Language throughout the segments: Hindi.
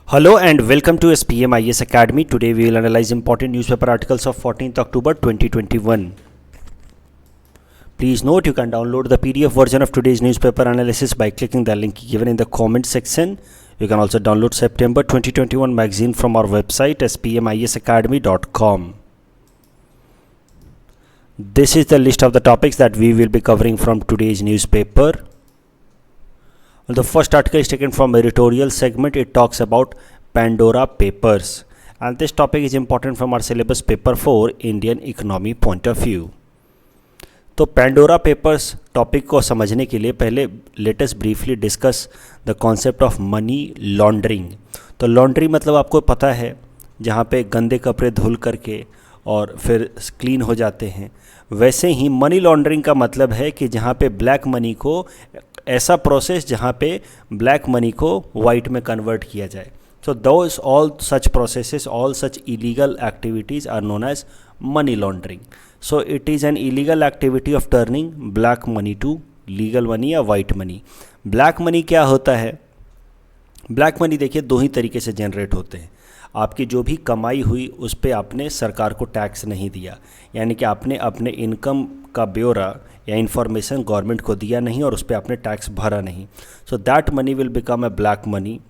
Hello and welcome to SPM IS Academy. Today we will analyze important newspaper articles of 14th October 2021. Please note you can download the PDF version of today's newspaper analysis by clicking the link given in the comment section. You can also download September 2021 magazine from our website spmisacademy.com. This is the list of the topics that we will be covering from today's newspaper. The first article is taken from editorial segment. It talks about Pandora Papers, and this topic is important from our syllabus paper 4 Indian economy point of view. तो पेंडोरा पेपर्स टॉपिक को समझने के लिए पहले let us briefly discuss the concept of money laundering. तो लॉन्ड्री मतलब आपको पता है जहाँ पे गंदे कपड़े धुल करके और फिर क्लीन हो जाते हैं. वैसे ही मनी लॉन्ड्रिंग का मतलब है कि जहाँ पे ब्लैक मनी को, ऐसा प्रोसेस जहाँ पे ब्लैक मनी को वाइट में कन्वर्ट किया जाए. So those all such processes, all such illegal activities are known as money laundering. So it is an illegal activity of turning black money to legal money या वाइट मनी. ब्लैक मनी क्या होता है? ब्लैक मनी देखिए दो ही तरीके से जनरेट होते हैं. आपकी जो भी कमाई हुई उस पर आपने सरकार को टैक्स नहीं दिया, यानी कि आपने अपने इनकम का ब्यौरा या इन्फॉर्मेशन गवर्नमेंट को दिया नहीं और उस पर आपने टैक्स भरा नहीं. So that money will become a black money.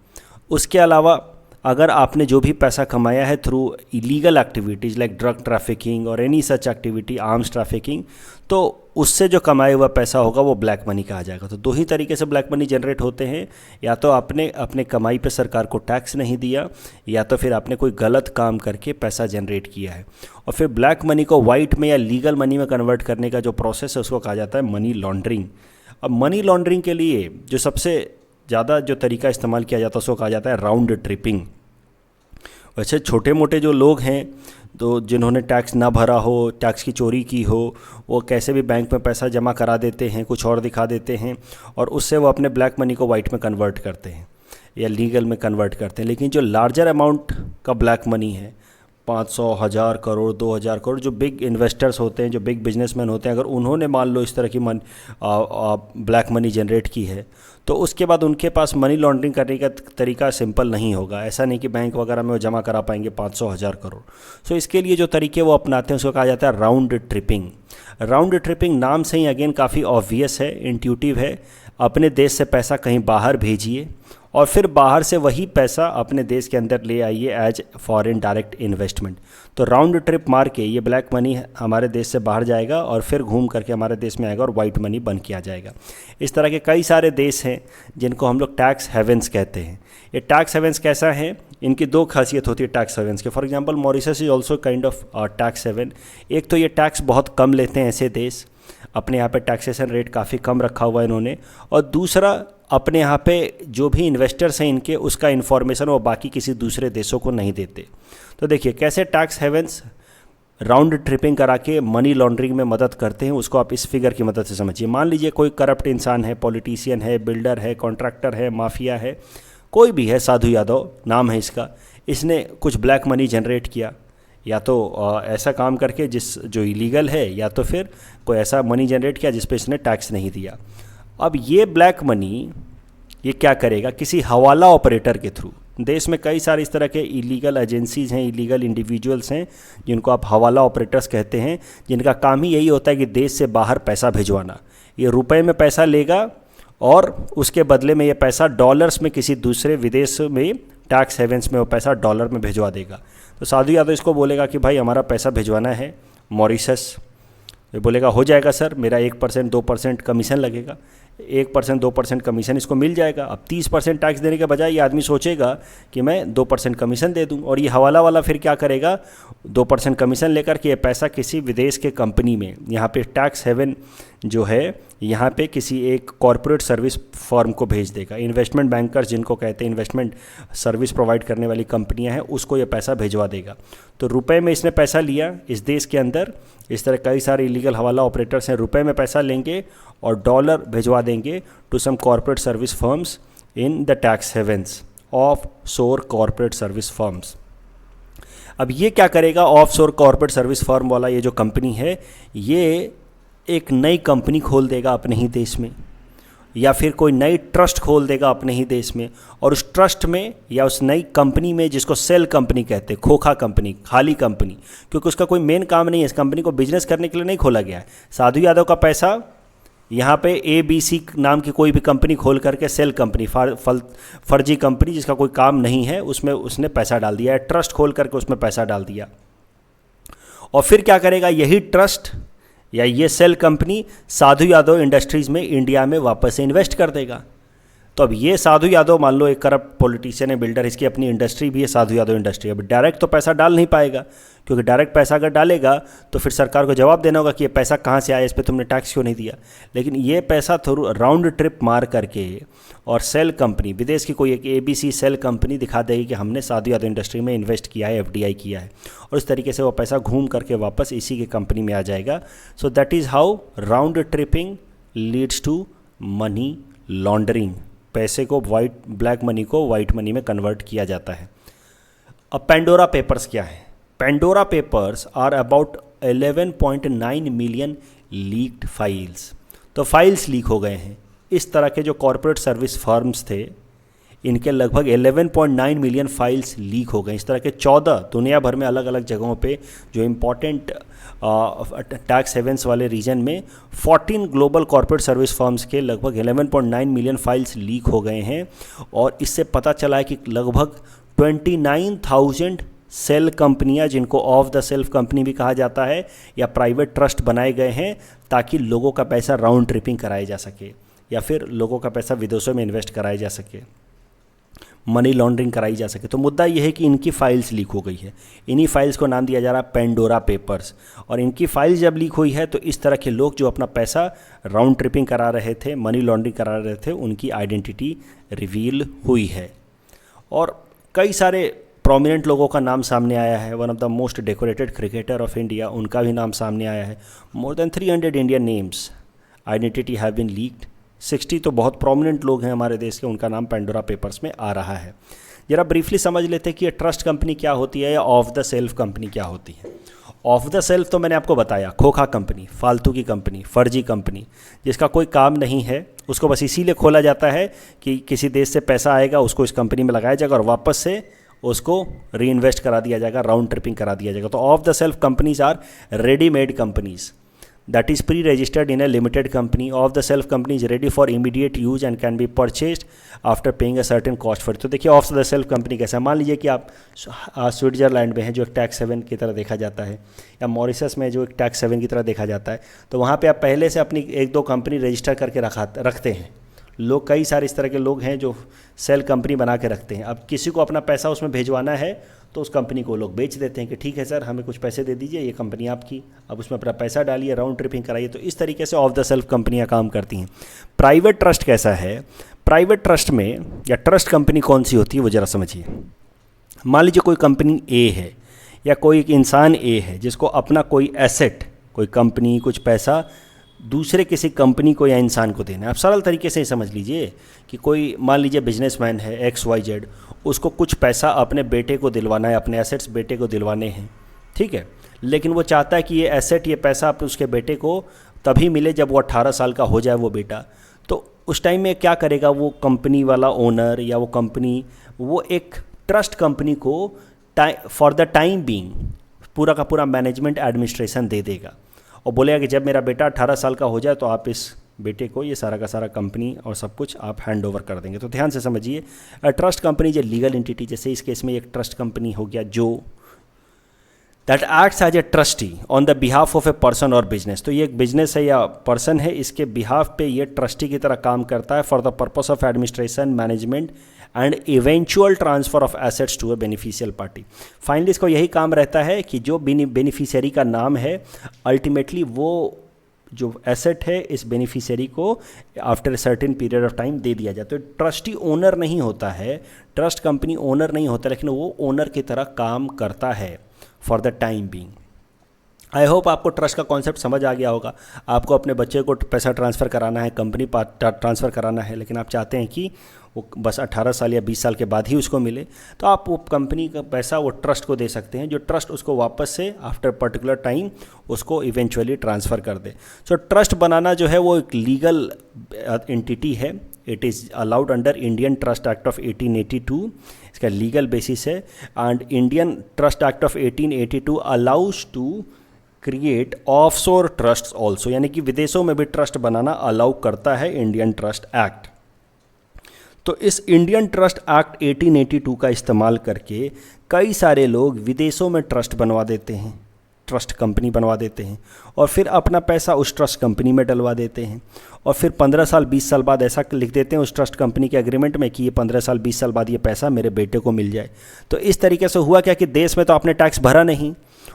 उसके अलावा अगर आपने जो भी पैसा कमाया है through illegal activities like drug trafficking और any such activity, arms trafficking, तो उससे जो कमाया हुआ पैसा होगा वो ब्लैक मनी कहा जाएगा. तो दो ही तरीके से ब्लैक मनी जनरेट होते हैं. या तो आपने अपने कमाई पे सरकार को टैक्स नहीं दिया, या तो फिर आपने कोई गलत काम करके पैसा जनरेट किया है. और फिर ब्लैक मनी को वाइट में या लीगल मनी में कन्वर्ट करने का जो प्रोसेस है उसको कहा जाता है मनी लॉन्ड्रिंग. अब मनी लॉन्ड्रिंग के लिए जो सबसे ज़्यादा जो तरीका इस्तेमाल किया जाता है उसको कहा जाता है राउंड ट्रिपिंग. वैसे छोटे मोटे जो लोग हैं तो जिन्होंने टैक्स ना भरा हो, टैक्स की चोरी की हो, वो कैसे भी बैंक में पैसा जमा करा देते हैं, कुछ और दिखा देते हैं और उससे वो अपने ब्लैक मनी को वाइट में कन्वर्ट करते हैं या लीगल में कन्वर्ट करते हैं. लेकिन जो लार्जर अमाउंट का ब्लैक मनी है, 500, 1000 करोड़, 2000 करोड़, जो बिग इन्वेस्टर्स होते हैं, जो बिग बिजनेसमैन होते हैं, अगर उन्होंने मान लो इस तरह की ब्लैक मनी जनरेट की है तो उसके बाद उनके पास मनी लॉन्ड्रिंग करने का तरीका सिंपल नहीं होगा. ऐसा नहीं कि बैंक वगैरह में वो जमा करा पाएंगे 500, 1000 करोड़. सो इसके लिए जो तरीके वो अपनाते हैं उसको कहा जाता है राउंड ट्रिपिंग. राउंड ट्रिपिंग नाम से ही अगेन काफ़ी ऑब्वियस है, इंट्यूटिव है. अपने देश से पैसा कहीं बाहर भेजिए और फिर बाहर से वही पैसा अपने देश के अंदर ले आइए एज फॉरेन डायरेक्ट इन्वेस्टमेंट. तो राउंड ट्रिप मार के ये ब्लैक मनी हमारे देश से बाहर जाएगा और फिर घूम करके हमारे देश में आएगा और वाइट मनी बन के आ जाएगा. इस तरह के कई सारे देश हैं जिनको हम लोग टैक्स हेवेंस कहते हैं. ये टैक्स हेवेंस कैसा है? इनकी दो खासियत होती है टैक्स हेवेंस के. For example Mauritius is also kind of tax haven. एक तो ये टैक्स बहुत कम लेते हैं ऐसे देश, अपने यहाँ पे टैक्सेशन रेट काफ़ी कम रखा हुआ है इन्होंने. और दूसरा, अपने यहाँ पे जो भी इन्वेस्टर्स हैं इनके, उसका इन्फॉर्मेशन वो बाकी किसी दूसरे देशों को नहीं देते. तो देखिए कैसे टैक्स हेवेंस राउंड ट्रिपिंग करा के मनी लॉन्ड्रिंग में मदद करते हैं, उसको आप इस फिगर की मदद से समझिए. मान लीजिए कोई करप्ट इंसान है, पॉलिटिशियन है, बिल्डर है, कॉन्ट्रैक्टर है, माफिया है, कोई भी है, साधु यादव नाम है इसका. इसने कुछ ब्लैक मनी जनरेट किया, या तो ऐसा काम करके जो इलीगल है, या तो फिर कोई ऐसा मनी जनरेट किया जिस पे इसने टैक्स नहीं दिया. अब ये ब्लैक मनी ये क्या करेगा? किसी हवाला ऑपरेटर के थ्रू, देश में कई सारे इस तरह के इलीगल एजेंसीज़ हैं, इलीगल इंडिविजुअल्स हैं जिनको आप हवाला ऑपरेटर्स कहते हैं, जिनका काम ही यही होता है कि देश से बाहर पैसा भिजवाना. ये रुपए में पैसा लेगा और उसके बदले में ये पैसा डॉलर्स में किसी दूसरे विदेश में टैक्स हेवेंस में वो पैसा डॉलर में भिजवा देगा. तो साधु यादव इसको बोलेगा कि भाई हमारा पैसा भिजवाना है मॉरिशस. ये बोलेगा हो जाएगा सर, मेरा 1%, 2% कमीशन लगेगा. 1%, 2% कमीशन इसको मिल जाएगा. अब 30% टैक्स देने के बजाय ये आदमी सोचेगा कि मैं 2% कमीशन दे दूं. और ये हवाला वाला फिर क्या करेगा? 2% कमीशन लेकर के ये पैसा किसी विदेश के कंपनी में, यहाँ पे टैक्स हेवन जो है, यहाँ पे किसी एक कॉरपोरेट सर्विस फर्म को भेज देगा. इन्वेस्टमेंट बैंकर्स जिनको कहते हैं, इन्वेस्टमेंट सर्विस प्रोवाइड करने वाली कंपनियां हैं, उसको ये पैसा भिजवा देगा. तो रुपए में इसने पैसा लिया इस देश के अंदर. इस तरह कई सारे इलीगल हवाला ऑपरेटर्स हैं, रुपए में पैसा लेंगे और डॉलर भिजवा देंगे to some corporate service firms in the tax havens, offshore corporate service firms. अब ये क्या करेगा? ऑफ शोर कॉरपोरेट सर्विस फर्म वाला ये जो कंपनी है, ये एक नई कंपनी खोल देगा अपने ही देश में. या फिर कोई नई ट्रस्ट खोल देगा अपने ही देश में, और उस ट्रस्ट में या उस नई कंपनी में, जिसको सेल कंपनी कहते हैं, खोखा कंपनी, खाली कंपनी, क्योंकि उसका कोई मेन काम नहीं है, इस कंपनी को बिजनेस करने के लिए नहीं खोला गया है। साधु यादव का पैसा यहाँ पे ABC नाम की कोई भी कंपनी खोल करके, सेल कंपनी, फर्जी कंपनी जिसका कोई काम नहीं है, उसमें उसने पैसा डाल दिया है, ट्रस्ट खोल करके उसमें पैसा डाल दिया। और फिर क्या करेगा, यही ट्रस्ट या ये cell company Sadhu Yadav industries में इंडिया में वापस से इन्वेस्ट कर देगा। तो अब ये साधु यादव, मान लो एक करप्ट पॉलिटिशियन है, बिल्डर, इसकी अपनी इंडस्ट्री भी है साधु यादव इंडस्ट्री। अब डायरेक्ट तो पैसा डाल नहीं पाएगा, क्योंकि डायरेक्ट पैसा अगर डालेगा तो फिर सरकार को जवाब देना होगा कि ये पैसा कहाँ से आया, इस पर तुमने टैक्स क्यों नहीं दिया। लेकिन ये पैसा थ्रू राउंड ट्रिप मार करके और सेल कंपनी, विदेश की कोई एक ABC सेल कंपनी दिखा देगी कि हमने साधु यादव इंडस्ट्री में इन्वेस्ट किया है, FDI किया है, और इस तरीके से वो पैसा घूम करके वापस इसी की कंपनी में आ जाएगा। So that is how round tripping leads to money laundering. पैसे को ब्लैक मनी को वाइट मनी में कन्वर्ट किया जाता है। अब पेंडोरा पेपर्स क्या है? Pandora papers are about 11.9 million leaked files. तो फाइल्स लीक हो गए हैं। इस तरह के जो कॉरपोरेट सर्विस फर्म्स थे, इनके लगभग 11.9 मिलियन फाइल्स लीक हो गए। इस तरह के 14 दुनिया भर में अलग अलग जगहों पे जो इम्पॉर्टेंट टैक्स हेवेंस वाले रीजन में 14 ग्लोबल कॉरपोरेट सर्विस फर्म्स के लगभग 11.9 मिलियन फाइल्स लीक हो गए हैं। और इससे पता चला है कि लगभग 29,000 सेल कंपनियां, जिनको ऑफ द सेल्फ कंपनी भी कहा जाता है, या प्राइवेट ट्रस्ट बनाए गए हैं ताकि लोगों का पैसा राउंड ट्रिपिंग कराया जा सके, या फिर लोगों का पैसा विदेशों में इन्वेस्ट कराया जा सके, मनी लॉन्ड्रिंग कराई जा सके। तो मुद्दा यह है कि इनकी फाइल्स लीक हो गई है। इन्हीं फाइल्स को नाम दिया जा रहा है पेंडोरा पेपर्स। और इनकी फाइल्स जब लीक हुई है तो इस तरह के लोग जो अपना पैसा राउंड ट्रिपिंग करा रहे थे, मनी लॉन्ड्रिंग करा रहे थे, उनकी आइडेंटिटी रिवील हुई है। और कई सारे प्रोमिनेंट लोगों का नाम सामने आया है। One of the most decorated cricketer of India, उनका भी नाम सामने आया है। More than 300 Indian names identity have been leaked. 60 तो बहुत प्रोमिनेंट लोग हैं हमारे देश के, उनका नाम पेंडोरा पेपर्स में आ रहा है। जरा ब्रीफली समझ लेते हैं कि ये ट्रस्ट कंपनी क्या होती है या ऑफ द सेल्फ कंपनी क्या होती है। ऑफ द सेल्फ तो मैंने आपको बताया, खोखा कंपनी, फालतू की कंपनी, फर्जी कंपनी, जिसका कोई काम नहीं है, उसको बस इसीलिए खोला जाता है कि किसी देश से पैसा आएगा, उसको इस कंपनी में लगाया जाएगा और वापस से उसको री इन्वेस्ट करा दिया जाएगा, राउंड ट्रिपिंग करा दिया जाएगा। तो off the shelf companies are readymade companies that is pre-registered in a limited company. Of the self company is ready for immediate use and can be purchased after paying a certain cost for it. तो देखिए ऑफ द सेल्फ कंपनी कैसा है। मान लीजिए कि आप स्विट्जरलैंड में हैं, जो एक टैक्स हेवन की तरह देखा जाता है, या मॉरिशस में जो एक टैक्स हेवन की तरह देखा जाता है, तो वहाँ पे आप पहले से अपनी 1-2 कंपनी रजिस्टर करके रखते हैं। लोग, कई सारे इस तरह के लोग हैं जो सेल कंपनी बना के रखते हैं। अब किसी को अपना पैसा उसमें भेजवाना है तो उस कंपनी को लोग बेच देते हैं कि ठीक है सर, हमें कुछ पैसे दे दीजिए, ये कंपनी आपकी, अब उसमें अपना पैसा डालिए, राउंड ट्रिपिंग कराइए। तो इस तरीके से ऑफ द सेल्फ कंपनियां काम करती हैं। प्राइवेट ट्रस्ट कैसा है? प्राइवेट ट्रस्ट में या ट्रस्ट कंपनी कौन सी होती है वो ज़रा समझिए। मान लीजिए कोई कंपनी ए है या कोई एक इंसान ए है जिसको अपना कोई एसेट, कोई कंपनी, कुछ पैसा दूसरे किसी कंपनी को या इंसान को देना है। आप सरल तरीके से ही समझ लीजिए कि कोई, मान लीजिए बिजनेसमैन है XYZ, उसको कुछ पैसा अपने बेटे को दिलवाना है, अपने एसेट्स बेटे को दिलवाने हैं, ठीक है। लेकिन वो चाहता है कि ये एसेट, ये पैसा आप उसके बेटे को तभी मिले जब वो 18 साल का हो जाए वो बेटा। तो उस टाइम में क्या करेगा वो कंपनी वाला ओनर या वो कंपनी, वो एक ट्रस्ट कंपनी को फॉर द टाइम बीइंग पूरा का पूरा मैनेजमेंट एडमिनिस्ट्रेशन दे देगा और बोलेगा कि जब मेरा बेटा 18 साल का हो जाए तो आप इस बेटे को ये सारा का सारा कंपनी और सब कुछ आप हैंड ओवर कर देंगे। तो ध्यान से समझिए, ट्रस्ट कंपनी जो लीगल एंटिटी, जैसे इस केस में एक ट्रस्ट कंपनी हो गया जो that acts as a trustee on the behalf of a person और बिजनेस। तो ये एक बिजनेस है या पर्सन है, इसके बिहाफ पे ये ट्रस्टी की तरह काम करता है for the purpose of administration, management and eventual transfer of assets to a beneficial party. Finally इसको यही काम रहता है कि जो बेनिफिशियरी का नाम है, अल्टीमेटली वो जो एसेट है इस बेनिफिशियरी को after a certain period of time दे दिया जाए। तो ट्रस्टी ओनर नहीं होता है, ट्रस्ट कंपनी ओनर नहीं होता, लेकिन वो ओनर की तरह काम करता है for the time being. I hope आपको ट्रस्ट का कॉन्सेप्ट समझ आ गया होगा। आपको अपने बच्चे को पैसा ट्रांसफ़र कराना है, कंपनी ट्रांसफ़र कराना है, लेकिन आप चाहते हैं कि वो बस 18 साल या 20 साल के बाद ही उसको मिले, तो आप वो कंपनी का पैसा वो ट्रस्ट को दे सकते हैं, जो ट्रस्ट उसको वापस से आफ्टर पर्टिकुलर टाइम उसको इवेंचुअली ट्रांसफ़र कर दे। सो ट्रस्ट बनाना जो है वो एक लीगल एंटिटी है। It is allowed under Indian trust act of 1882, इसका लीगल बेसिस है। And Indian trust act of 1882 allows to create offshore trust also, यानी कि विदेशों में भी ट्रस्ट बनाना अलाउ करता है इंडियन ट्रस्ट एक्ट। तो इस इंडियन ट्रस्ट एक्ट 1882 का इस्तेमाल करके कई सारे लोग विदेशों में ट्रस्ट बनवा देते हैं, ट्रस्ट कंपनी बनवा देते हैं, और फिर अपना पैसा उस ट्रस्ट कंपनी में डलवा देते हैं, और फिर 15 साल 20 साल बाद ऐसा लिख देते हैं उस ट्रस्ट कंपनी के एग्रीमेंट में कि ये 15 साल 20 साल बाद ये पैसा मेरे बेटे को मिल जाए। तो इस तरीके से हुआ क्या कि देश में तो आपने टैक्स भरा नहीं,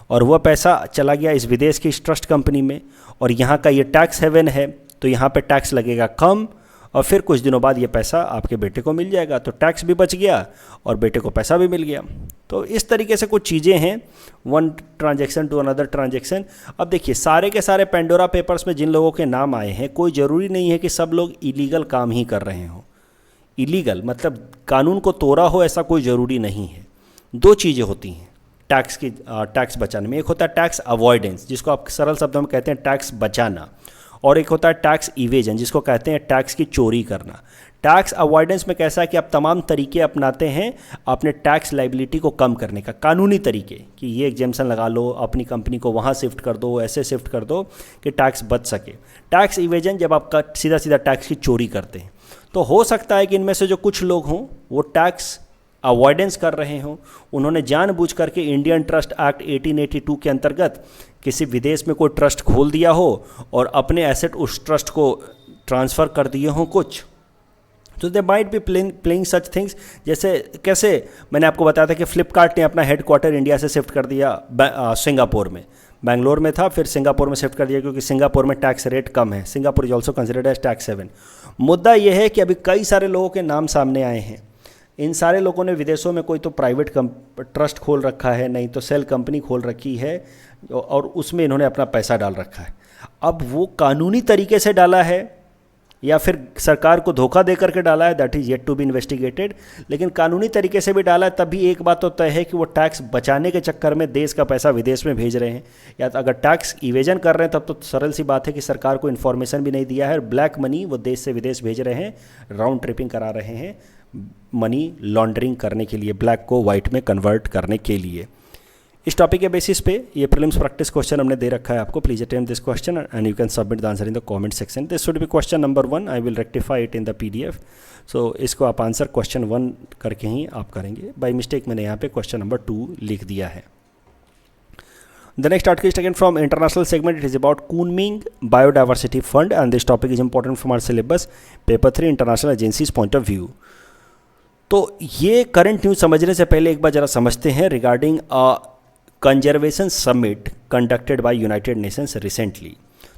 और वह पैसा चला गया इस विदेश की इस ट्रस्ट कंपनी में, और यहाँ का ये टैक्स हेवन है, तो यहाँ पे टैक्स लगेगा कम, और फिर कुछ दिनों बाद ये पैसा आपके बेटे को मिल जाएगा, तो टैक्स भी बच गया और बेटे को पैसा भी मिल गया। तो इस तरीके से कुछ चीज़ें हैं, one transaction to another transaction. अब देखिए, सारे के सारे पेंडोरा पेपर्स में जिन लोगों के नाम आए हैं, कोई ज़रूरी नहीं है कि सब लोग इलीगल काम ही कर रहे हों। इलीगल मतलब कानून को तोड़ा हो, ऐसा कोई ज़रूरी नहीं है। दो चीज़ें होती हैं टैक्स बचाने में। एक होता है टैक्स अवॉइडेंस, जिसको आप सरल शब्दों में कहते हैं टैक्स बचाना, और एक होता है टैक्स इवेजन, जिसको कहते हैं टैक्स की चोरी करना। टैक्स अवॉइडेंस में कैसा है कि आप तमाम तरीके अपनाते हैं अपने टैक्स लाइबिलिटी को कम करने का, कानूनी तरीके, कि ये एग्जेम्पशन लगा लो, अपनी कंपनी को वहाँ शिफ्ट कर दो, ऐसे शिफ्ट कर दो कि टैक्स बच सके। टैक्स इवेजन जब आप सीधा सीधा टैक्स की चोरी करते हैं। तो हो सकता है कि इनमें से जो कुछ लोग हों वो टैक्स अवॉइडेंस कर रहे हों, उन्होंने जानबूझ करके इंडियन ट्रस्ट एक्ट 1882 के अंतर्गत किसी विदेश में कोई ट्रस्ट खोल दिया हो और अपने एसेट उस ट्रस्ट को ट्रांसफ़र कर दिए हों कुछ। तो they might be playing such things, जैसे कैसे मैंने आपको बताया था कि फ्लिपकार्ट ने अपना हेडक्वार्टर इंडिया से शिफ्ट कर दिया सिंगापुर में। बैंगलोर में था, फिर सिंगापुर में शिफ्ट कर दिया क्योंकि सिंगापुर में टैक्स रेट कम है। Singapore is also considered as tax haven. मुद्दा यह है कि अभी कई सारे लोगों के नाम सामने आए हैं। इन सारे लोगों ने विदेशों में कोई तो प्राइवेट ट्रस्ट खोल रखा है, नहीं तो सेल कंपनी खोल रखी है, और उसमें इन्होंने अपना पैसा डाल रखा है। अब वो कानूनी तरीके से डाला है या फिर सरकार को धोखा दे करके डाला है, that is yet to be investigated. लेकिन कानूनी तरीके से भी डाला है, तभी एक बात तो तय है कि वो टैक्स बचाने के चक्कर में देश का पैसा विदेश में भेज रहे हैं, या तो अगर टैक्स इवेजन कर रहे हैं तब तो सरल सी बात है कि सरकार को इन्फॉर्मेशन भी नहीं दिया है, और ब्लैक मनी वो देश से विदेश भेज रहे हैं, राउंड ट्रिपिंग करा रहे हैं, मनी लॉन्ड्रिंग करने के लिए, ब्लैक को वाइट में कन्वर्ट करने के लिए। इस टॉपिक के बेसिस पे ये प्रीलिम्स प्रैक्टिस क्वेश्चन हमने दे रखा है आपको। Please attempt this question and you can submit the answer in the comment section. This should be question number 1। I will rectify it in the PDF। सो इसको आप आंसर क्वेश्चन 1 करके ही आप करेंगे। बाय मिस्टेक मैंने यहाँ पे क्वेश्चन नंबर 2 लिख दिया है। The next article is taken from international segment. It is about Kunming Biodiversity Fund and this topic is important from our syllabus, paper 3 international agencies point of view. तो ये करंट न्यूज़ समझने से पहले एक बार ज़रा समझते हैं regarding conservation summit conducted by United Nations recently.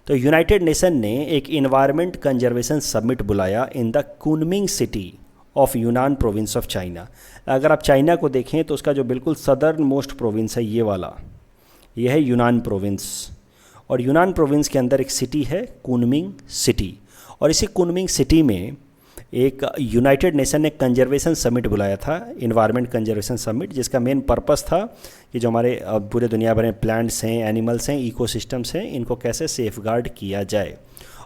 तो यूनाइटेड नेशन ने एक इन्वायरमेंट कंजर्वेशन समिट बुलाया in the Kunming city of यूनान प्रोविंस ऑफ चाइना। अगर आप चाइना को देखें तो उसका जो बिल्कुल सदर्न मोस्ट प्रोविंस है ये वाला, यह है यूनान प्रोविंस, और यूनान प्रोविंस के अंदर एक सिटी है कुनमिंग सिटी, और इसी कुनमिंग सिटी में एक यूनाइटेड नेशन ने कंजर्वेशन समिट बुलाया था, इन्वायरमेंट कंजर्वेशन समिट, जिसका मेन पर्पस था कि जो हमारे पूरे दुनिया भर में प्लांट्स हैं, एनिमल्स हैं, इकोसिस्टम्स हैं, इनको कैसे सेफगार्ड किया जाए।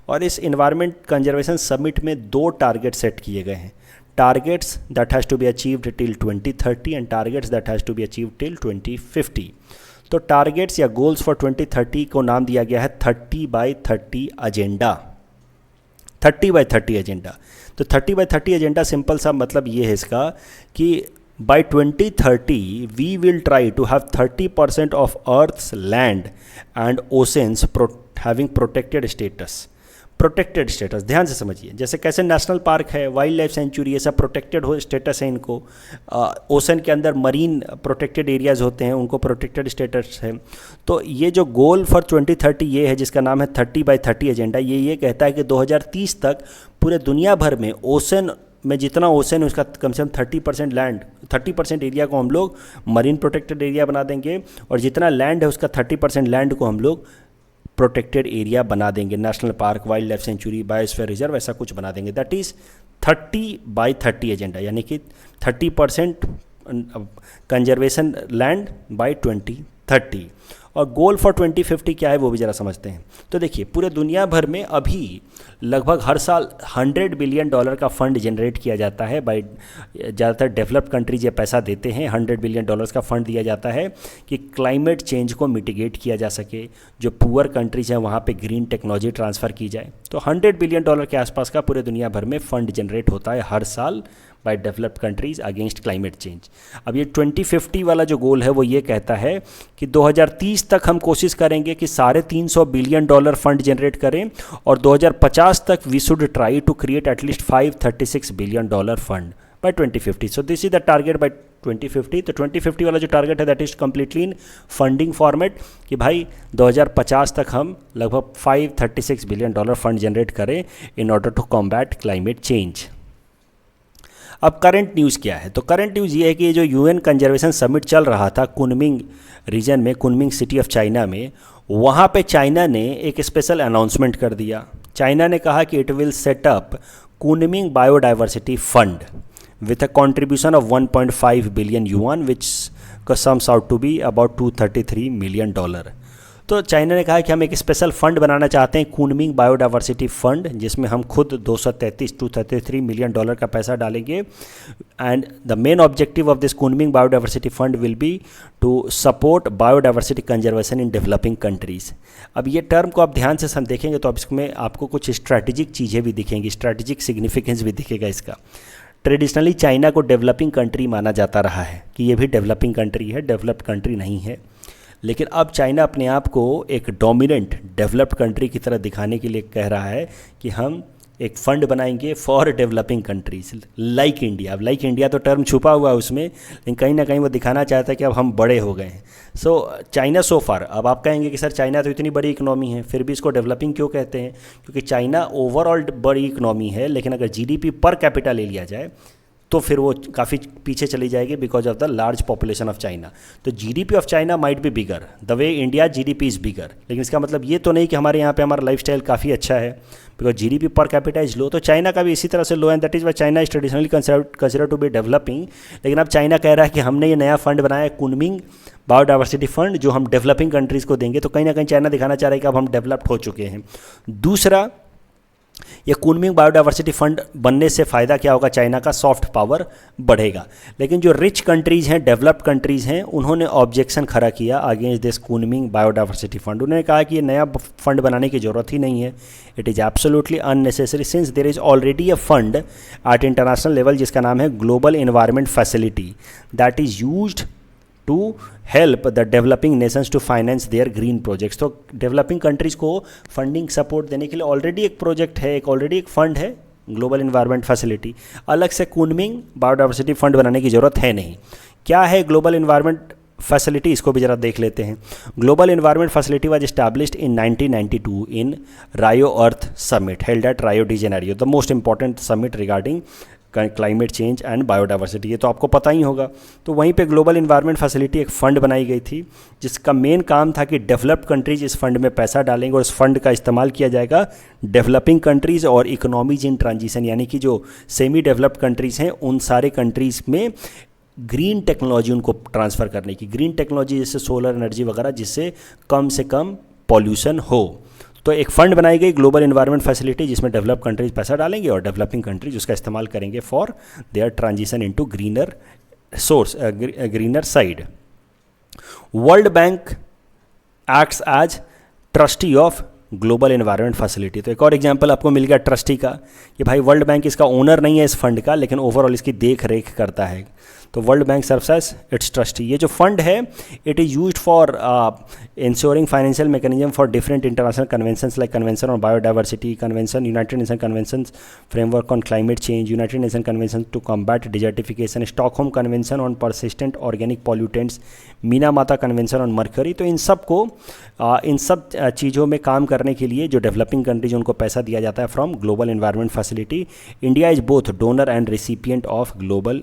और इस इन्वायरमेंट कंजर्वेशन समिट में 2 टारगेट सेट किए गए हैं, targets that has to be achieved till 2030 and targets that has to be achieved till 2050। तो टारगेट्स या गोल्स फॉर 2030 को नाम दिया गया है 30x30 एजेंडा, 30x30 एजेंडा। तो 30x30 एजेंडा सिंपल सा मतलब ये है इसका कि by 2030 we will try to have 30% of earth's land and oceans having protected status. Protected status ध्यान से समझिए, जैसे कैसे नेशनल पार्क है, वाइल्ड लाइफ सेंचुरी, ये सब प्रोटेक्टेड हो स्टेटस है इनको। ओशन के अंदर मरीन प्रोटेक्टेड एरियाज होते हैं, उनको प्रोटेक्टेड स्टेटस है। तो ये जो गोल फॉर 2030 ये है, जिसका नाम है 30x30 एजेंडा, ये कहता है कि 2030 तक पूरे दुनिया भर में ओशन में जितना ओशन है उसका कम से कम 30% एरिया को हम लोग मरीन प्रोटेक्टेड एरिया बना देंगे, और जितना लैंड है उसका 30% लैंड को हम लोग प्रोटेक्टेड एरिया बना देंगे, national park, wild life sanctuary, biosphere reserve, ऐसा कुछ बना देंगे। दैट इज़ 30/30 एजेंडा, यानी कि 30% कंजर्वेशन लैंड बाय 2030। और गोल फॉर 2050 क्या है वो भी ज़रा समझते हैं। तो देखिए, पूरे दुनिया भर में अभी लगभग हर साल $100 बिलियन का फंड जनरेट किया जाता है बाय, ज़्यादातर डेवलप्ड कंट्रीज ये पैसा देते हैं। $100 बिलियन का फंड दिया जाता है कि क्लाइमेट चेंज को मिटिगेट किया जा सके, जो पुअर कंट्रीज हैं वहाँ पे ग्रीन टेक्नोलॉजी ट्रांसफ़र की जाए। तो $100 बिलियन के आसपास का पूरे दुनिया भर में फंड जनरेट होता है हर साल by developed countries against climate change. अब ये 2050 वाला जो गोल है वो ये कहता है कि 2030 तक हम कोशिश करेंगे कि $350 बिलियन फंड जनरेट करें, और 2050 तक we should try to create at least $536 billion fund by 2050। So this is the target by 2050। तो 2050 वाला जो टारगेट है that is completely in funding format, कि भाई 2050 तक हम लगभग $536 बिलियन फंड जनरेट करें in order to combat climate change. अब करंट न्यूज़ क्या है? तो करंट न्यूज़ ये है कि जो यूएन कंजर्वेशन समिट चल रहा था कुनमिंग रीजन में, कुनमिंग सिटी ऑफ चाइना में, वहाँ पे चाइना ने एक स्पेशल अनाउंसमेंट कर दिया। चाइना ने कहा कि it will set up Kunming biodiversity fund with a contribution of 1.5 billion yuan which sums out to be about $233 million. तो चाइना ने कहा कि हम एक स्पेशल फंड बनाना चाहते हैं, कुनमिंग बायोडाइवर्सिटी फंड, जिसमें हम खुद $233 मिलियन का पैसा डालेंगे। And the main objective of this Kunming biodiversity fund will be to support biodiversity conservation in developing countries. अब ये टर्म को आप ध्यान से देखेंगे तो अब इसमें आपको कुछ स्ट्रैटेजिक चीज़ें भी दिखेंगी, स्ट्रैटेजिक सिग्निफिकेंस भी दिखेगा इसका। ट्रेडिशनली चाइना को डेवलपिंग कंट्री माना जाता रहा है कि ये भी डेवलपिंग कंट्री है, डेवलप्ड कंट्री नहीं है। लेकिन अब चाइना अपने आप को एक डोमिनेंट डेवलप्ड कंट्री की तरह दिखाने के लिए कह रहा है कि हम एक फ़ंड बनाएंगे for developing countries like India. अब लाइक इंडिया तो टर्म छुपा हुआ है उसमें, लेकिन कहीं ना कहीं वो दिखाना चाहता है कि अब हम बड़े हो गए हैं। सो चाइना सो फार, अब आप कहेंगे कि सर चाइना तो इतनी बड़ी इकोनॉमी है, फिर भी इसको डेवलपिंग क्यों कहते हैं? क्योंकि चाइना ओवरऑल बड़ी इकोनॉमी है, लेकिन अगर जीडीपी पर कैपिटा ले लिया जाए तो फिर वो काफ़ी पीछे चली जाएगी because of the large population of China. तो GDP of China might be bigger the way India GDP is bigger, लेकिन इसका मतलब ये तो नहीं कि हमारे यहाँ पे हमारा लाइफस्टाइल काफ़ी अच्छा है, because GDP per capita is low. तो चाइना का भी इसी तरह से low, and that is why China is traditionally consider to be developing. लेकिन अब चाइना कह रहा है कि हमने ये नया फंड बनाया है कुनमिंग बायोडाइवर्सिटी फंड, जो हम डेवलपिंग कंट्रीज़ को देंगे। तो कहीं ना कहीं चाइना दिखाना चाह रहा है कि अब हम डेवलप्ड हो चुके हैं। दूसरा, ये कुनमिंग बायोडाइवर्सिटी फंड बनने से फ़ायदा क्या होगा? चाइना का सॉफ्ट पावर बढ़ेगा। लेकिन जो रिच कंट्रीज़ हैं, डेवलप्ड कंट्रीज़ हैं, उन्होंने ऑब्जेक्शन खड़ा किया against this Kunming biodiversity fund. उन्होंने कहा कि ये नया फंड बनाने की ज़रूरत ही नहीं है, it is absolutely unnecessary since there is already a fund at international level जिसका नाम है global environment facility that is used to help the developing nations to finance their green projects. तो डेवलपिंग कंट्रीज़ को फंडिंग सपोर्ट देने के लिए ऑलरेडी एक प्रोजेक्ट है, ऑलरेडी एक फंड है, ग्लोबल इन्वायरमेंट फैसिलिटी। अलग से कुनमिंग बायोडाइवर्सिटी फंड बनाने की ज़रूरत है नहीं। क्या है ग्लोबल इन्वायरमेंट फैसिलिटी? इसको भी ज़रा देख लेते हैं। Global environment facility was established in 1992 इन रायो अर्थ समिट हेल्ड एट रायो de Janeiro, the most important summit regarding climate change and biodiversity. ये तो आपको पता ही होगा। तो वहीं पे ग्लोबल इन्वायरमेंट फैसिलिटी एक फ़ंड बनाई गई थी जिसका मेन काम था कि डेवलप्ड कंट्रीज़ इस फंड में पैसा डालेंगे और इस फंड का इस्तेमाल किया जाएगा डेवलपिंग कंट्रीज़ और इकोनॉमीज इन ट्रांजिशन, यानी कि जो सेमी डेवलप्ड कंट्रीज़ हैं उन सारे कंट्रीज़ में ग्रीन टेक्नोलॉजी उनको ट्रांसफ़र करने की। ग्रीन टेक्नोलॉजी जैसे सोलर एनर्जी वगैरह, जिससे कम से कम पॉल्यूशन हो। तो एक फ़ंड बनाई गई ग्लोबल इन्वायरमेंट फैसिलिटी जिसमें डेवलप कंट्रीज पैसा डालेंगे और डेवलपिंग कंट्रीज उसका इस्तेमाल करेंगे for their transition into greener source, greener side. World bank acts as trustee of global environment facility. तो एक और एग्जांपल आपको मिल गया ट्रस्टी का, कि भाई वर्ल्ड बैंक इसका ओनर नहीं है इस फंड का, लेकिन ओवरऑल इसकी देख रेख करता है। तो World Bank serves as its trustee. ये जो फंड है it is used for insuring financial mechanism for different international conventions like convention on biodiversity, convention United Nation convention framework on climate change, United Nation convention to combat desertification, Stockholm convention on persistent organic pollutants, Minamata convention on mercury. तो इन सब को इन सब चीज़ों में काम करने के लिए जो डेवलपिंग कंट्रीज उनको पैसा दिया जाता है from global environment facility. India is both donor and recipient of global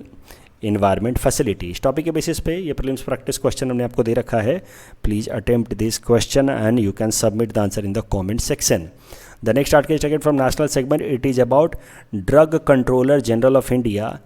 environment facility. इस टॉपिक के बेसिस पे ये प्रीलिम्स प्रैक्टिस क्वेश्चन हमने आपको दे रखा है। Please attempt this question and you can submit the answer in the comment section. The next article is taken from national segment. It is about drug controller general of India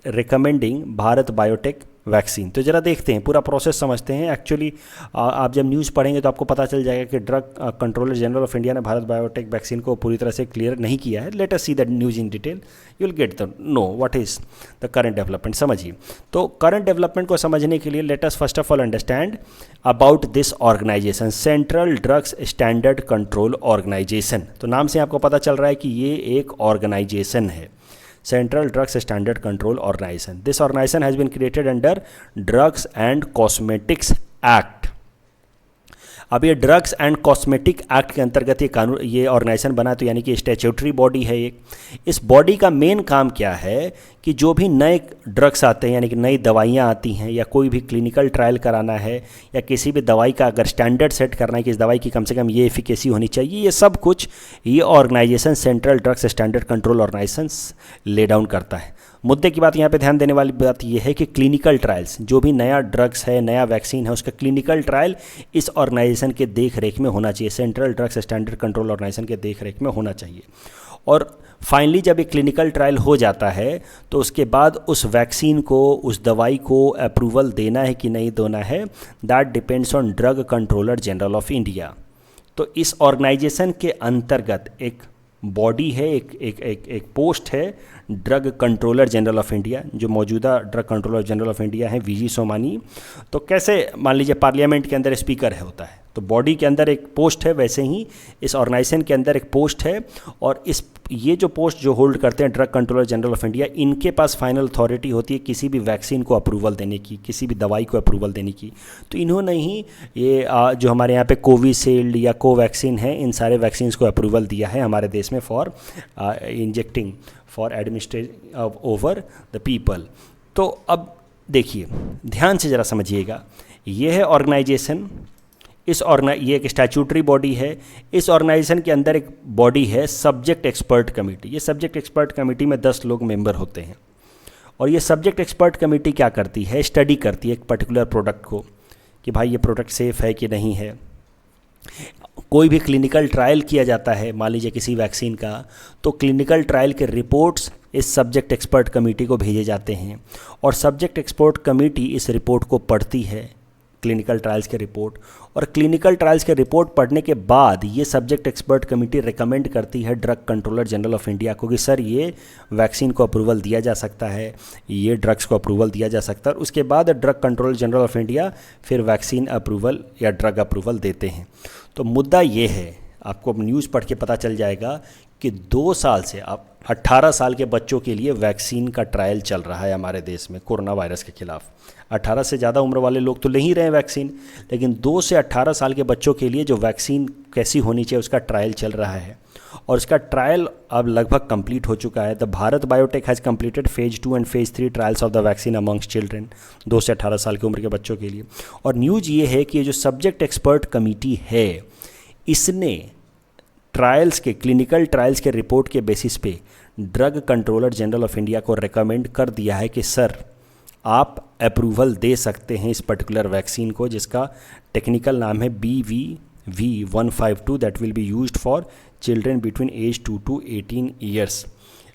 recommending Bharat biotech vaccine. तो ज़रा देखते हैं, पूरा प्रोसेस समझते हैं। एक्चुअली आप जब न्यूज़ पढ़ेंगे तो आपको पता चल जाएगा कि drug controller general of India ने भारत बायोटेक वैक्सीन को पूरी तरह से क्लियर नहीं किया है। Let us see that news in detail, you will get the know what is the current development. समझिए, तो करंट डेवलपमेंट को समझने के लिए let us first of all understand about this organisation, central drugs standard control organisation. तो नाम से आपको पता चल रहा है कि ये एक ऑर्गेनाइजेशन है, Central Drugs Standard Control Organization. This organization has been created under Drugs and Cosmetics Act. अब ये ड्रग्स एंड कॉस्मेटिक एक्ट के अंतर्गत ये ऑर्गेनाइजेशन बना, तो यानी कि स्टैट्यूटरी बॉडी है एक। इस बॉडी का मेन काम क्या है कि जो भी नए ड्रग्स आते हैं, यानी कि नई दवाइयाँ आती हैं या कोई भी क्लिनिकल ट्रायल कराना है या किसी भी दवाई का अगर स्टैंडर्ड सेट करना है कि इस दवाई की कम से कम ये एफिकेसी होनी चाहिए, ये सब कुछ ये organisation central drugs standard control organisation lay down करता है। मुद्दे की बात यहाँ पे ध्यान देने वाली बात यह है कि क्लिनिकल ट्रायल्स, जो भी नया ड्रग्स है, नया वैक्सीन है, उसका क्लिनिकल ट्रायल इस ऑर्गेनाइजेशन के देख रेख में होना चाहिए, central drugs standard control organisation के देख रेख में होना चाहिए। और फाइनली जब एक क्लिनिकल ट्रायल हो जाता है तो उसके बाद उस वैक्सीन को, उस दवाई को अप्रूवल देना है कि नहीं देना है, that depends on drug controller general of India. तो इस ऑर्गेनाइजेशन के अंतर्गत एक बॉडी है, एक पोस्ट है drug controller general of India, जो मौजूदा drug controller general of India है वीजी सोमानी। तो कैसे मान लीजिए पार्लियामेंट के अंदर स्पीकर है होता है, तो बॉडी के अंदर एक पोस्ट है, वैसे ही इस ऑर्गेनाइजेशन के अंदर एक पोस्ट है। और ये जो पोस्ट जो होल्ड करते हैं drug controller general of India, इनके पास फाइनल अथॉरिटी होती है किसी भी वैक्सीन को अप्रूवल देने की, किसी भी दवाई को अप्रूवल देने की। तो इन्होंने ही ये जो हमारे यहाँ पे कोविशील्ड या कोवैक्सीन है, इन सारे वैक्सीन्स को अप्रूवल दिया है हमारे देश में for injecting for administrate over the people. तो अब देखिए, ध्यान से ज़रा समझिएगा, ये है ऑर्गेनाइजेशन, ये एक स्टैट्यूटरी बॉडी है। इस ऑर्गेनाइजेशन के अंदर एक बॉडी है सब्जेक्ट एक्सपर्ट कमेटी। ये सब्जेक्ट एक्सपर्ट कमेटी में 10 लोग मेंबर होते हैं। और ये सब्जेक्ट एक्सपर्ट कमेटी क्या करती है, स्टडी करती है एक पर्टिकुलर प्रोडक्ट को कि भाई ये प्रोडक्ट सेफ़ है कि नहीं है। कोई भी क्लिनिकल ट्रायल किया जाता है, मान लीजिए किसी वैक्सीन का, तो क्लिनिकल ट्रायल के रिपोर्ट्स इस सब्जेक्ट एक्सपर्ट कमेटी को भेजे जाते हैं और सब्जेक्ट एक्सपर्ट कमेटी इस रिपोर्ट को पढ़ती है, क्लिनिकल ट्रायल्स के रिपोर्ट। और क्लिनिकल ट्रायल्स के रिपोर्ट पढ़ने के बाद ये सब्जेक्ट एक्सपर्ट कमेटी रिकमेंड करती है drug controller general of India को कि सर ये वैक्सीन को अप्रूवल दिया जा सकता है, ये ड्रग्स को अप्रूवल दिया जा सकता है। और उसके बाद drug controller general of India फिर वैक्सीन अप्रूवल या ड्रग अप्रूवल देते हैं। तो मुद्दा ये है, आपको अब न्यूज़ पढ़ के पता चल जाएगा कि 2 साल से आप 18 साल के बच्चों के लिए वैक्सीन का ट्रायल चल रहा है हमारे देश में कोरोना वायरस के खिलाफ। 18 से ज़्यादा उम्र वाले लोग तो ले ही रहे हैं वैक्सीन, लेकिन 2 से 18 साल के बच्चों के लिए जो वैक्सीन कैसी होनी चाहिए उसका ट्रायल चल रहा है। और इसका ट्रायल अब लगभग कंप्लीट हो चुका है। The Bharat biotech has completed phase 2 and phase 3 trials of the vaccine amongst children, 2 से 18 साल की उम्र के बच्चों के लिए। और न्यूज़ ये है कि ये जो सब्जेक्ट एक्सपर्ट कमेटी है, इसने ट्रायल्स के, क्लिनिकल ट्रायल्स के रिपोर्ट के बेसिस पे drug controller general of India को रेकमेंड कर दिया है कि सर आप अप्रूवल दे सकते हैं इस पर्टिकुलर वैक्सीन को, जिसका टेक्निकल नाम है BVV152, that will be used for children between age 2 to 18 years.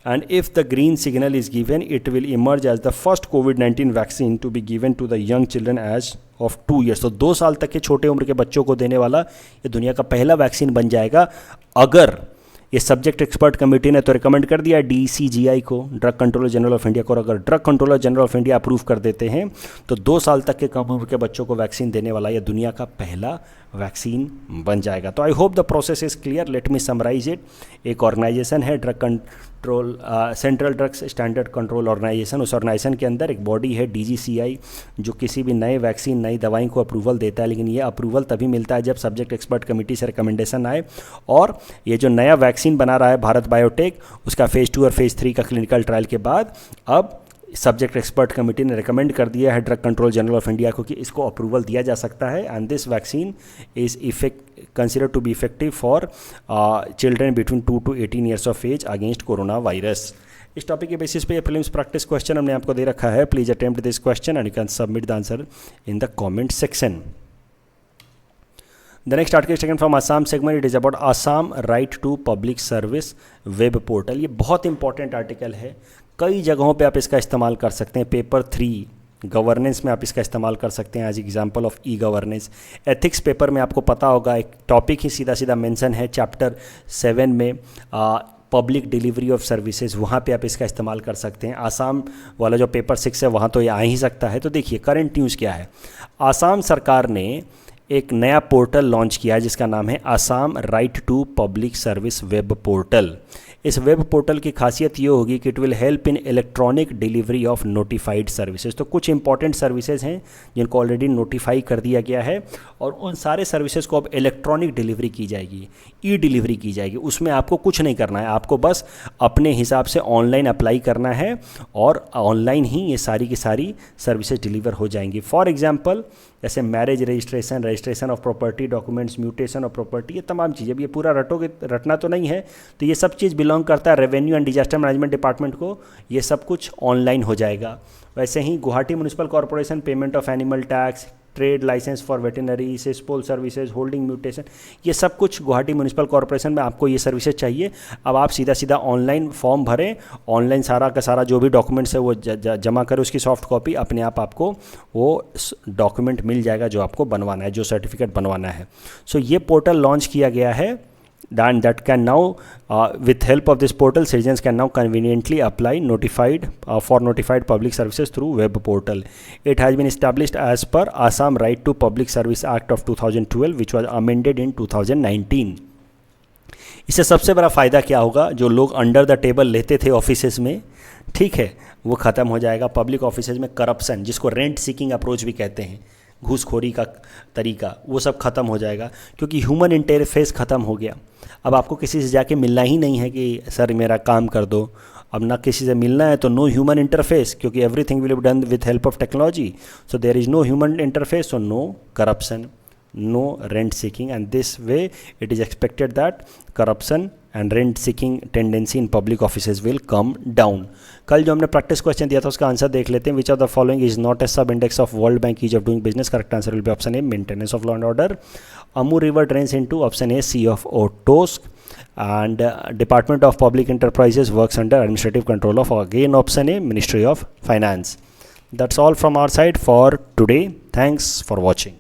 And if the green signal is given, it will emerge as the first COVID-19 vaccine to be given to the young children as of 2 years। तो 2 साल तक के छोटे उम्र के बच्चों को देने वाला ये दुनिया का पहला वैक्सीन बन जाएगा। अगर ये सब्जेक्ट एक्सपर्ट कमेटी ने तो रिकमेंड कर दिया DCGI को, drug controller general of India को, और अगर drug controller general of India approve कर देते हैं तो 2 साल तक के कम उम्र के बच्चों को वैक्सीन देने वाला ये दुनिया का पहला वैक्सीन बन जाएगा। तो I hope the process is clear. Let me summarise it. एक ऑर्गेनाइजेशन है drug central drugs standard control organisation, उस ऑर्गेनाइजेशन के अंदर एक बॉडी है DGCI, जो किसी भी नए वैक्सीन नई दवाई को अप्रूवल देता है। लेकिन ये अप्रूवल तभी मिलता है जब सब्जेक्ट एक्सपर्ट कमेटी से रिकमेंडेशन आए, और ये जो नया वैक्सीन बना रहा है भारत बायोटेक, उसका फेज़ 2 और फेज़ 3 का क्लिनिकल ट्रायल के बाद अब सब्जेक्ट एक्सपर्ट कमेटी ने रिकमेंड कर दिया है drug control general of India को कि इसको अप्रूवल दिया जा सकता है, and this vaccine is consider to be effective for children between 2 to 18 years of age against corona virus. इस टॉपिक के बेसिस पे प्रीलिम्स प्रैक्टिस क्वेश्चन हमने आपको दे रखा है। Please attempt this question and you can submit the answer in the comment section. The next article is taken from Assam segment. It is about Assam Right to Public Service web portal. ये बहुत इंपॉर्टेंट आर्टिकल है, कई जगहों पे आप इसका इस्तेमाल कर सकते हैं। पेपर 3 गवर्नेंस में आप इसका इस्तेमाल कर सकते हैं as example of e governance. Ethics paper में आपको पता होगा एक टॉपिक ही सीधा सीधा मेंशन है चैप्टर 7 में, पब्लिक डिलीवरी ऑफ सर्विसेज, वहाँ पे आप इसका इस्तेमाल कर सकते हैं। आसाम वाला जो पेपर 6 है वहाँ तो ये आ ही सकता है। तो देखिए करंट न्यूज़ क्या है। आसाम सरकार ने एक नया पोर्टल लॉन्च किया है जिसका नाम है Assam right to public service web portal. इस वेब पोर्टल की खासियत ये होगी कि it will help in electronic delivery of notified services. तो कुछ इंपॉर्टेंट सर्विसेज हैं जिनको ऑलरेडी नोटिफाई कर दिया गया है, और उन सारे सर्विसेज को अब इलेक्ट्रॉनिक डिलीवरी की जाएगी, ई डिलीवरी की जाएगी। उसमें आपको कुछ नहीं करना है, आपको बस अपने हिसाब से ऑनलाइन अप्लाई करना है और ऑनलाइन ही ये सारी की सारी सर्विसेज डिलीवर हो जाएंगी। फॉर एग्जाम्पल जैसे marriage registration, registration of property documents, mutation of property, ये तमाम चीज़ें। अब ये पूरा रटोगे, रटना तो नहीं है, तो ये सब चीज़ बिलोंग करता है revenue and disaster management department को। ये सब कुछ ऑनलाइन हो जाएगा। वैसे ही Guwahati municipal corporation payment of animal tax, trade licence for veterinary, cesspool services, holding mutation, ये सब कुछ गुवाहाटी म्यूनिसिपल कॉर्पोरेशन में आपको ये सर्विसेज चाहिए। अब आप सीधा सीधा ऑनलाइन फॉर्म भरें, ऑनलाइन सारा का सारा जो भी डॉक्यूमेंट्स है वो जमा करें, उसकी सॉफ्ट कॉपी, अपने आप आपको वो डॉक्यूमेंट मिल जाएगा जो आपको बनवाना है, जो सर्टिफिकेट बनवाना है। सो ये पोर्टल लॉन्च किया गया है, that can now with help of this portal citizens can now conveniently apply for notified public services through web portal. It has been established as per Assam Right to Public Service Act of 2012 which was amended in 2019. इससे सबसे बड़ा फ़ायदा क्या होगा, जो लोग अंडर द टेबल लेते थे ऑफिसेज में, ठीक है, वो ख़त्म हो जाएगा। पब्लिक ऑफिसेज में करप्शन, जिसको रेंट सीकिंग अप्रोच भी कहते हैं, घूसखोरी का तरीका, वो सब ख़त्म हो जाएगा क्योंकि ह्यूमन इंटरफेस ख़त्म हो गया। अब आपको किसी से जाके मिलना ही नहीं है कि सर मेरा काम कर दो। अब ना किसी से मिलना है तो नो ह्यूमन इंटरफेस, क्योंकि everything will be done with help of technology. So there is no human interface, so no corruption, no rent seeking, and this way it is expected that corruption and rent seeking tendency in public offices will come down. कल जो हमने प्रैक्टिस क्वेश्चन दिया था उसका आंसर देख लेते हैं। Which of the following is not a sub index of World Bank ease of doing business? Correct answer will be option A maintenance of law and order. Amu river drains into option A sea of Okhotsk, and Department of Public Enterprises works under administrative control of, again option A, Ministry of Finance. That's all from our side for today. Thanks for watching.